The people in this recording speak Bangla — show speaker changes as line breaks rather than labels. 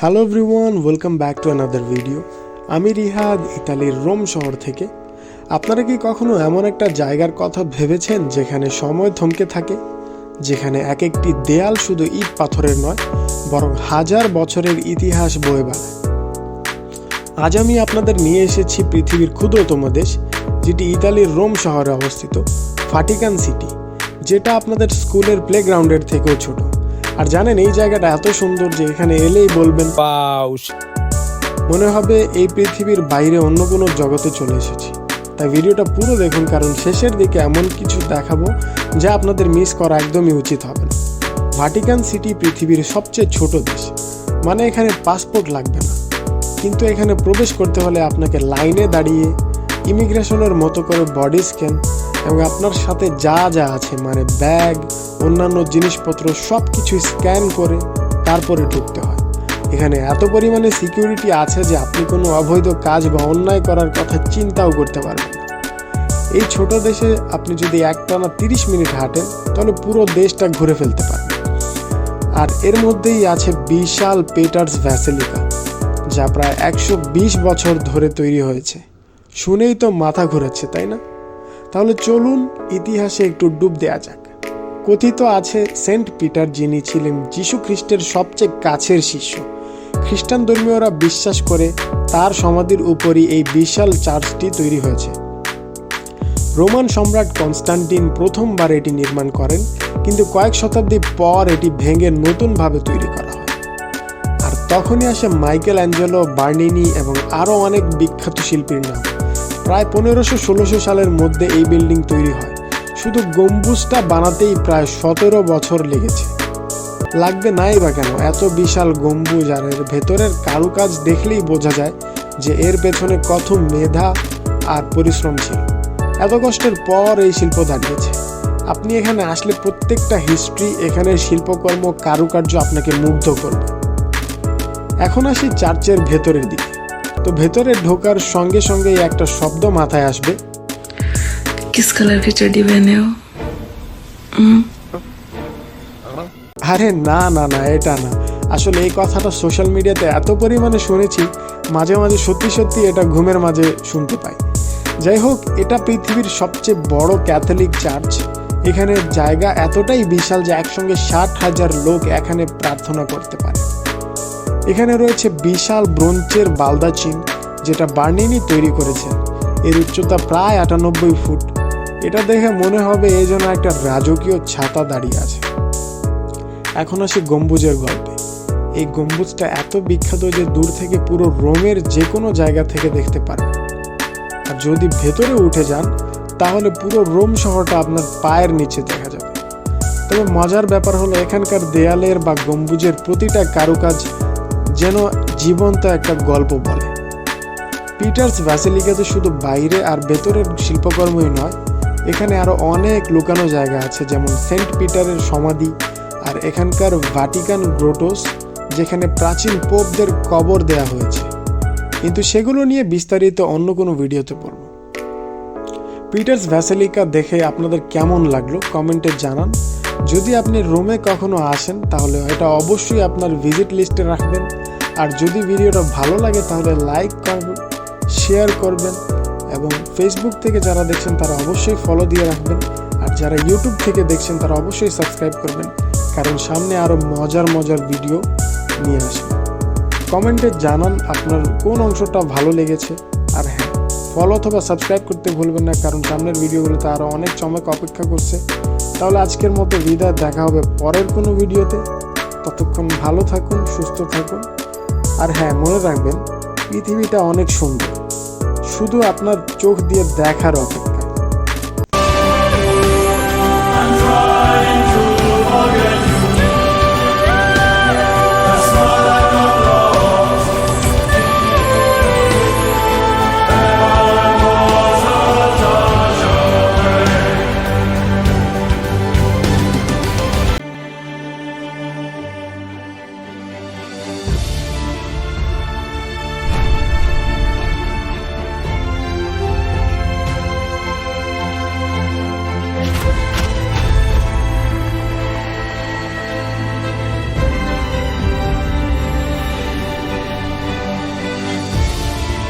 Hello everyone, welcome back to another video. আমি রিহাদ, ইতালির রোম শহর থেকে। আপনারা কি কখনো এমন একটা জায়গার কথা ভেবেছেন যেখানে সময় থমকে থাকে, যেখানে এক একটি দেয়াল শুধু ইট পাথরের নয় বরং হাজার বছরের ইতিহাস বয়ে বেড়ায়? আজ আমি আপনাদের নিয়ে এসেছি পৃথিবীর ক্ষুদ্রতম দেশ, যেটি ইতালির রোম শহরে অবস্থিত, ভাটিকান সিটি, যেটা আপনাদের স্কুলের প্লেগ্রাউন্ডের থেকেও ছোট। আর জানেন, এই জায়গাটা এত সুন্দর যে এখানে এলেই বলবেন মনে হবে এই পৃথিবীর বাইরে অন্য কোনো জগতে চলে এসেছি। তাই ভিডিওটা পুরো দেখুন, কারণ শেষের দিকে এমন কিছু দেখাবো যা আপনাদের মিস করা একদমই উচিত হবে না। ভাটিকান সিটি পৃথিবীর সবচেয়ে ছোট দেশ, মানে এখানে পাসপোর্ট লাগবে না, কিন্তু এখানে প্রবেশ করতে হলে আপনাকে লাইনে দাঁড়িয়ে ইমিগ্রেশনের মতো করে বডি স্ক্যান এবং আপনার সাথে যা যা আছে মানে ব্যাগ, অন্যান্য জিনিসপত্র সব কিছু স্ক্যান করে তারপরে ঢুকতে হয়। এখানে এত পরিমাণে সিকিউরিটি আছে যে আপনি কোনো অবৈধ কাজ বা অন্যায় করার কথা চিন্তাও করতে পারবেন না। এই ছোট দেশে আপনি যদি একটানা 30 মিনিট হাঁটেন তাহলে পুরো দেশটা ঘুরে ফেলতে পারবেন। আর এর মধ্যেই আছে বিশাল পিটার্স ব্যাসিলিকা, যা প্রায় 120 বছর ধরে তৈরি হয়েছে। শুনেই তো মাথা ঘুরাচ্ছে, তাই না? তাহলে চলুন ইতিহাসে একটু ডুব দেওয়া যাক। কথিত আছে সেন্ট পিটার, যিনি ছিলেন যীশু খ্রিস্টের সবচেয়ে কাছের শিষ্য। খ্রিস্টান ধর্মীয়রা বিশ্বাস করে তার সমাধির উপরই এই বিশাল চার্চটি তৈরি হয়েছে। রোমান সম্রাট কনস্টান্টিন প্রথমবার এটি নির্মাণ করেন, কিন্তু কয়েক শতাব্দী পর এটি ভেঙে নতুনভাবে তৈরি করা হয়। আর তখনই আসে মাইকেল অ্যাঞ্জেলো, বার্নিনি এবং আরও অনেক বিখ্যাত শিল্পীর নাম। প্রায় 1500-1600 সালের মধ্যে এই বিল্ডিং তৈরি হয়। শুধু গম্বুজটা বানাতেই প্রায় 17 বছর লেগেছে। লাগবে নাই বা কেন এত বিশাল গম্বুজ, আর এর ভেতরের কারুকাজ দেখলেই বোঝা যায় যে এর পেছনে কত মেধা আর পরিশ্রম ছিল। এত কষ্টের পর এই শিল্প দাঁড়িয়েছে। আপনি এখানে আসলে প্রত্যেকটা হিস্ট্রি, এখানের শিল্পকর্ম, কারুকার্য আপনাকে মুগ্ধ করবে। এখন আসি চার্চের ভেতরের দিকে। তো ভেতরে ঢোকার সঙ্গে সঙ্গেই একটা শব্দ মাথায় আসবে,
किस कलर की चड्डी पहने हो?
আরে না না না, এটা না। আসলে এই কথাটা সোশ্যাল মিডিয়াতে এত পরিমাণে শুনেছি, মাঝে মাঝে সত্যি সত্যি এটা ঘুমের মাঝে শুনতে পাই। যাই হোক, এটা পৃথিবীর সবচেয়ে বড় ক্যাথলিক চার্চ। এখানে জায়গা এতটাই বিশাল যে একসঙ্গে 60,000 লোক এখানে প্রার্থনা করতে পারে। এখানে রয়েছে বিশাল ব্রোঞ্জের বালদাচিন, যেটা বার্নিনি তৈরি করেছেন। এর উচ্চতা প্রায় 98 ফুট। এটা দেখে মনে হবে এই জন্য একটা রাজকীয় ছাতা দাঁড়িয়ে আছে। এখন আসি গম্বুজের গল্পে। এই গম্বুজটা এত বিখ্যাত যে দূর থেকে পুরো রোমের যে কোনো জায়গা থেকে দেখতে পারেন। আর যদি ভেতরে উঠে যান তাহলে পুরো রোম শহরটা আপনার পায়ের নিচে দেখা যাবে। তবে মজার ব্যাপার হলো, এখানকার দেয়ালের বা গম্বুজের প্রতিটা কারুকাজ যেন জীবন্ত একটা গল্প বলে। পিটার্স ব্যাসিলিকাতে শুধু বাইরে আর ভেতরের শিল্পকর্মই নয়, এখানে আরও অনেক লুকানো জায়গা আছে, যেমন সেন্ট পিটারের সমাধি আর এখানকার ভাটিকান গ্রোটোস, যেখানে প্রাচীন পোপদের কবর দেয়া হয়েছে। কিন্তু সেগুলো নিয়ে বিস্তারিত অন্য কোনো ভিডিওতে পড়ব। পিটার্স ব্যাসিলিকা দেখে আপনাদের কেমন লাগলো কমেন্টে জানান। যদি আপনি রোমে কখনো আসেন তাহলে এটা অবশ্যই আপনার ভিজিট লিস্টে রাখবেন। আর যদি ভিডিওটা ভালো লাগে তাহলে লাইক করবেন, শেয়ার করবেন, এবং ফেসবুক থেকে যারা দেখছেন তারা অবশ্যই ফলো দিয়ে রাখবেন। আর যারা ইউটিউব থেকে দেখছেন তারা অবশ্যই সাবস্ক্রাইব করবেন, কারণ সামনে আরও মজার মজার ভিডিও নিয়ে আসবে। কমেন্টে জানান আপনার কোন অংশটা ভালো লেগেছে। আর হ্যাঁ, ফলো অথবা সাবস্ক্রাইব করতে ভুলবেন না, কারণ সামনের ভিডিওগুলোতে আরও অনেক চমক অপেক্ষা করছে। তাহলে আজকের মতো বিদায়, দেখা হবে পরের কোনো ভিডিওতে। ততক্ষণ ভালো থাকুন, সুস্থ থাকুন। আর হ্যাঁ, মনে রাখবেন পৃথিবীটা অনেক সুন্দর, শুধু আপনার চোখ দিয়ে দেখার অপেক্ষা।